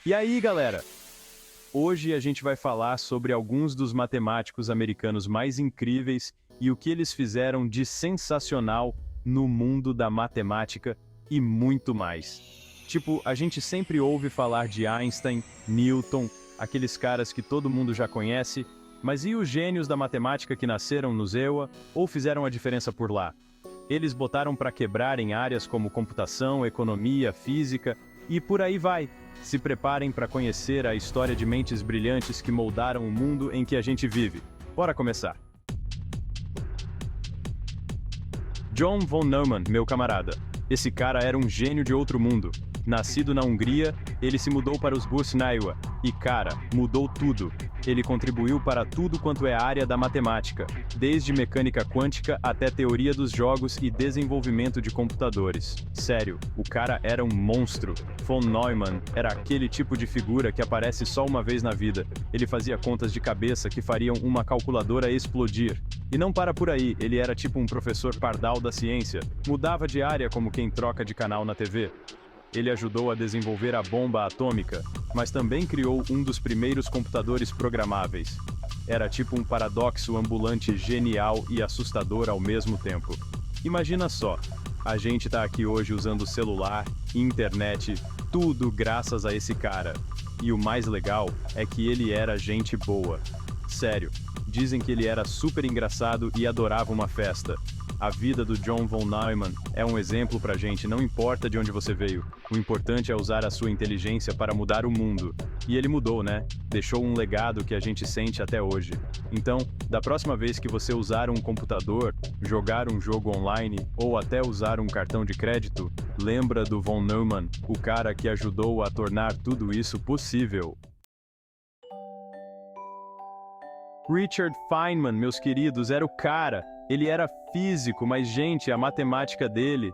E aí, galera? Hoje a gente vai falar sobre alguns dos matemáticos americanos mais incríveis e o que eles fizeram de sensacional no mundo da matemática e muito mais. Tipo, a gente sempre ouve falar de Einstein, Newton, aqueles caras que todo mundo já conhece, mas e os gênios da matemática que nasceram no ZEWA ou fizeram a diferença por lá? Eles botaram para quebrar em áreas como computação, economia, física e por aí vai. Se preparem para conhecer a história de mentes brilhantes que moldaram o mundo em que a gente vive. Bora começar! John von Neumann, meu camarada. Esse cara era um gênio de outro mundo. Nascido na Hungria, ele se mudou para os Iowa e, cara, mudou tudo. Ele contribuiu para tudo quanto é a área da matemática, desde mecânica quântica até teoria dos jogos e desenvolvimento de computadores. Sério, o cara era um monstro. Von Neumann era aquele tipo de figura que aparece só uma vez na vida. Ele fazia contas de cabeça que fariam uma calculadora explodir. E não para por aí, ele era tipo um professor pardal da ciência. Mudava de área como quem troca de canal na TV. Ele ajudou a desenvolver a bomba atômica, mas também criou um dos primeiros computadores programáveis. Era tipo um paradoxo ambulante genial e assustador ao mesmo tempo. Imagina só, a gente tá aqui hoje usando celular, internet, tudo graças a esse cara. E o mais legal é que ele era gente boa. Sério, dizem que ele era super engraçado e adorava uma festa. A vida do John von Neumann é um exemplo pra gente, não importa de onde você veio. O importante é usar a sua inteligência para mudar o mundo. E ele mudou, né? Deixou um legado que a gente sente até hoje. Então, da próxima vez que você usar um computador, jogar um jogo online ou até usar um cartão de crédito, lembra do von Neumann, o cara que ajudou a tornar tudo isso possível. Richard Feynman, meus queridos, era o cara. Ele era físico, mas, gente, a matemática dele,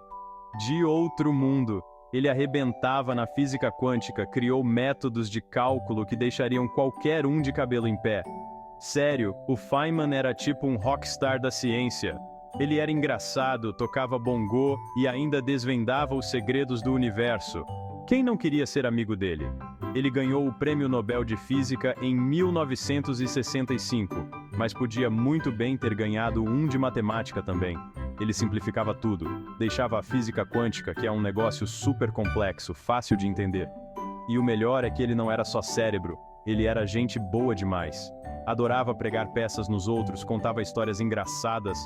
de outro mundo. Ele arrebentava na física quântica, criou métodos de cálculo que deixariam qualquer um de cabelo em pé. Sério, o Feynman era tipo um rockstar da ciência. Ele era engraçado, tocava bongô e ainda desvendava os segredos do universo. Quem não queria ser amigo dele? Ele ganhou o Prêmio Nobel de Física em 1965, mas podia muito bem ter ganhado um de matemática também. Ele simplificava tudo, deixava a física quântica, que é um negócio super complexo, fácil de entender. E o melhor é que ele não era só cérebro, ele era gente boa demais. Adorava pregar peças nos outros, contava histórias engraçadas,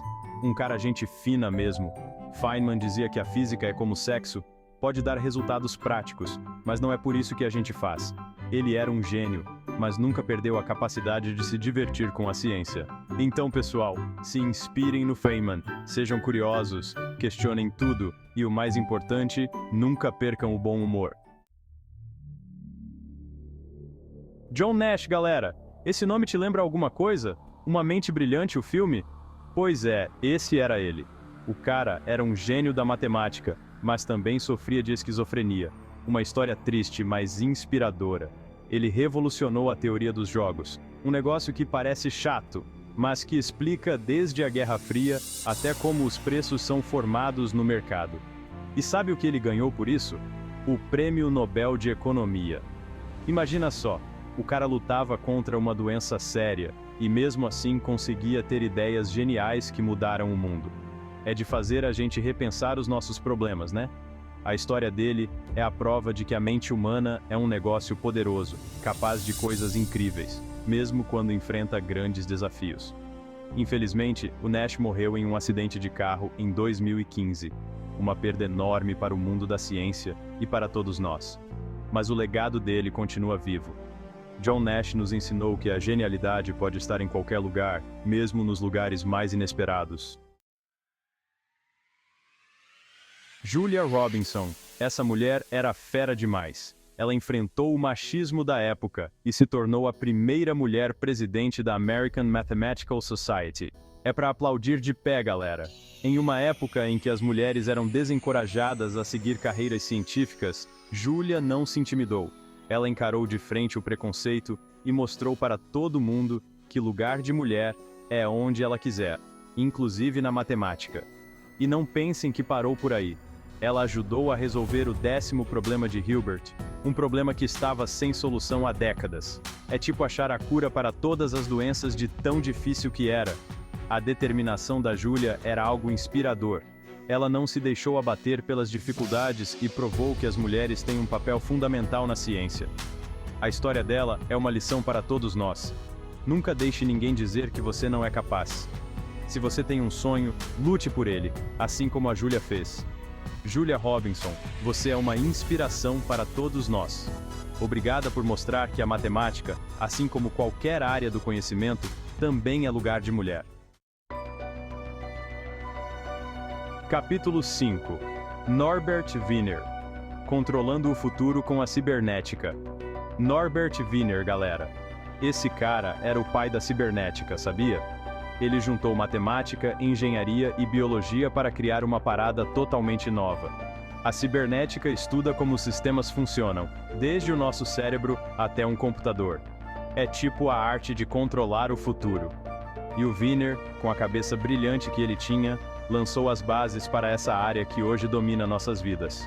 um cara gente fina mesmo. Feynman dizia que a física é como sexo, pode dar resultados práticos, mas não é por isso que a gente faz. Ele era um gênio, mas nunca perdeu a capacidade de se divertir com a ciência. Então, pessoal, se inspirem no Feynman, sejam curiosos, questionem tudo e, o mais importante, nunca percam o bom humor. John Nash, galera! Esse nome te lembra alguma coisa? Uma Mente Brilhante, o filme? Pois é, esse era ele. O cara era um gênio da matemática, mas também sofria de esquizofrenia. Uma história triste, mas inspiradora. Ele revolucionou a teoria dos jogos. Um negócio que parece chato, mas que explica desde a Guerra Fria até como os preços são formados no mercado. E sabe o que ele ganhou por isso? O Prêmio Nobel de Economia. Imagina só, o cara lutava contra uma doença séria e mesmo assim conseguia ter ideias geniais que mudaram o mundo. É de fazer a gente repensar os nossos problemas, né? A história dele é a prova de que a mente humana é um negócio poderoso, capaz de coisas incríveis, mesmo quando enfrenta grandes desafios. Infelizmente, o Nash morreu em um acidente de carro em 2015, uma perda enorme para o mundo da ciência e para todos nós. Mas o legado dele continua vivo. John Nash nos ensinou que a genialidade pode estar em qualquer lugar, mesmo nos lugares mais inesperados. Julia Robinson. Essa mulher era fera demais. Ela enfrentou o machismo da época e se tornou a primeira mulher presidente da American Mathematical Society. É para aplaudir de pé, galera. Em uma época em que as mulheres eram desencorajadas a seguir carreiras científicas, Julia não se intimidou. Ela encarou de frente o preconceito e mostrou para todo mundo que lugar de mulher é onde ela quiser, inclusive na matemática. E não pensem que parou por aí. Ela ajudou a resolver o 10º problema de Hilbert, um problema que estava sem solução há décadas. É tipo achar a cura para todas as doenças de tão difícil que era. A determinação da Julia era algo inspirador. Ela não se deixou abater pelas dificuldades e provou que as mulheres têm um papel fundamental na ciência. A história dela é uma lição para todos nós. Nunca deixe ninguém dizer que você não é capaz. Se você tem um sonho, lute por ele, assim como a Julia fez. Julia Robinson, você é uma inspiração para todos nós. Obrigada por mostrar que a matemática, assim como qualquer área do conhecimento, também é lugar de mulher. Capítulo 5. Norbert Wiener. Controlando o futuro com a cibernética. Norbert Wiener, galera. Esse cara era o pai da cibernética, sabia? Ele juntou matemática, engenharia e biologia para criar uma parada totalmente nova. A cibernética estuda como os sistemas funcionam, desde o nosso cérebro até um computador. É tipo a arte de controlar o futuro. E o Wiener, com a cabeça brilhante que ele tinha, lançou as bases para essa área que hoje domina nossas vidas.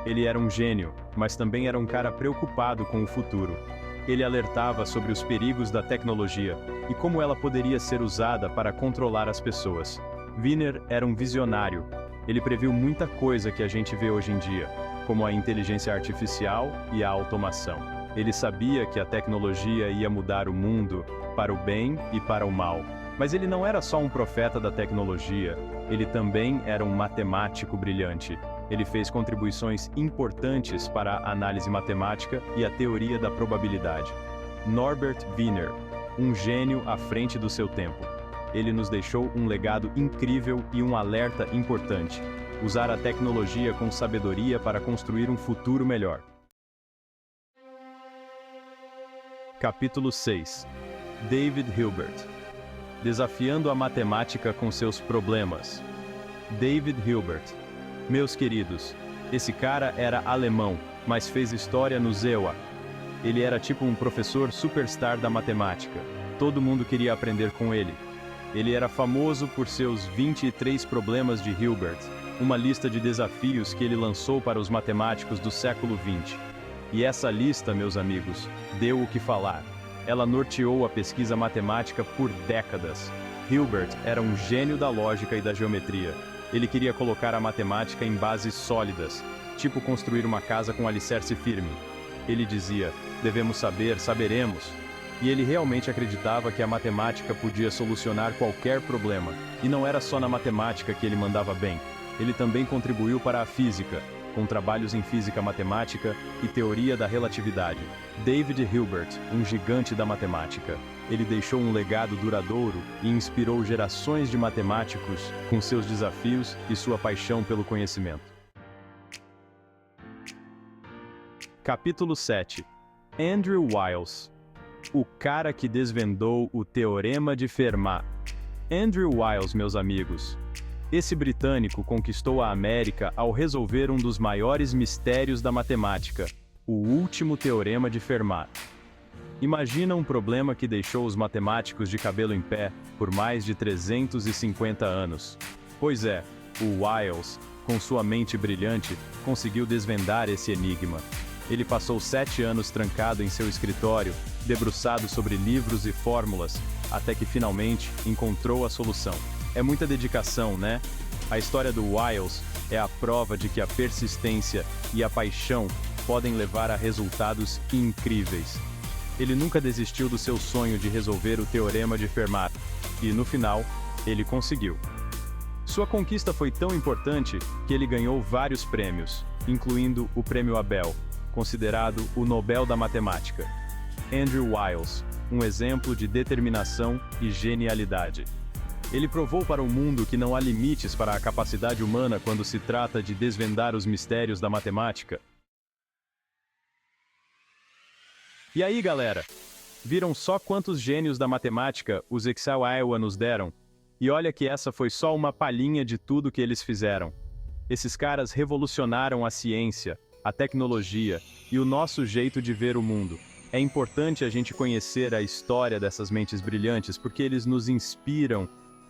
Ele era um gênio, mas também era um cara preocupado com o futuro. Ele alertava sobre os perigos da tecnologia e como ela poderia ser usada para controlar as pessoas. Wiener era um visionário. Ele previu muita coisa que a gente vê hoje em dia, como a inteligência artificial e a automação. Ele sabia que a tecnologia ia mudar o mundo para o bem e para o mal. Mas ele não era só um profeta da tecnologia, ele também era um matemático brilhante. Ele fez contribuições importantes para a análise matemática e a teoria da probabilidade. Norbert Wiener, um gênio à frente do seu tempo. Ele nos deixou um legado incrível e um alerta importante: usar a tecnologia com sabedoria para construir um futuro melhor. Capítulo 6. David Hilbert. Desafiando a matemática com seus problemas. David Hilbert. Meus queridos, esse cara era alemão, mas fez história no ZEWA. Ele era tipo um professor superstar da matemática. Todo mundo queria aprender com ele. Ele era famoso por seus 23 problemas de Hilbert, uma lista de desafios que ele lançou para os matemáticos do século XX. E essa lista, meus amigos, deu o que falar. Ela norteou a pesquisa matemática por décadas. Hilbert era um gênio da lógica e da geometria. Ele queria colocar a matemática em bases sólidas, tipo construir uma casa com alicerce firme. Ele dizia, devemos saber, saberemos. E ele realmente acreditava que a matemática podia solucionar qualquer problema. E não era só na matemática que ele mandava bem. Ele também contribuiu para a física, com trabalhos em física matemática e teoria da relatividade. David Hilbert, um gigante da matemática. Ele deixou um legado duradouro e inspirou gerações de matemáticos com seus desafios e sua paixão pelo conhecimento. Capítulo 7. Andrew Wiles. O cara que desvendou o Teorema de Fermat. Andrew Wiles, meus amigos. Esse britânico conquistou a América ao resolver um dos maiores mistérios da matemática, o último Teorema de Fermat. Imagina um problema que deixou os matemáticos de cabelo em pé por mais de 350 anos. Pois é, o Wiles, com sua mente brilhante, conseguiu desvendar esse enigma. Ele passou 7 anos trancado em seu escritório, debruçado sobre livros e fórmulas, até que finalmente encontrou a solução. É muita dedicação, né? A história do Wiles é a prova de que a persistência e a paixão podem levar a resultados incríveis. Ele nunca desistiu do seu sonho de resolver o Teorema de Fermat, e no final, ele conseguiu. Sua conquista foi tão importante que ele ganhou vários prêmios, incluindo o Prêmio Abel, considerado o Nobel da Matemática. Andrew Wiles, um exemplo de determinação e genialidade. Ele provou para o mundo que não há limites para a capacidade humana quando se trata de desvendar os mistérios da matemática. E aí, galera? Viram só quantos gênios da matemática os Excel Iowa nos deram? E olha que essa foi só uma palhinha de tudo que eles fizeram. Esses caras revolucionaram a ciência, a tecnologia e o nosso jeito de ver o mundo. É importante a gente conhecer a história dessas mentes brilhantes porque eles nos inspiram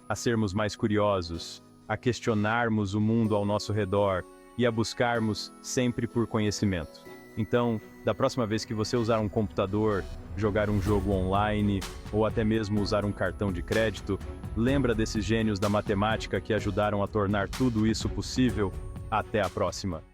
a sermos mais curiosos, a questionarmos o mundo ao nosso redor e a buscarmos sempre por conhecimento. Então, da próxima vez que você usar um computador, jogar um jogo online ou até mesmo usar um cartão de crédito, lembra desses gênios da matemática que ajudaram a tornar tudo isso possível? Até a próxima!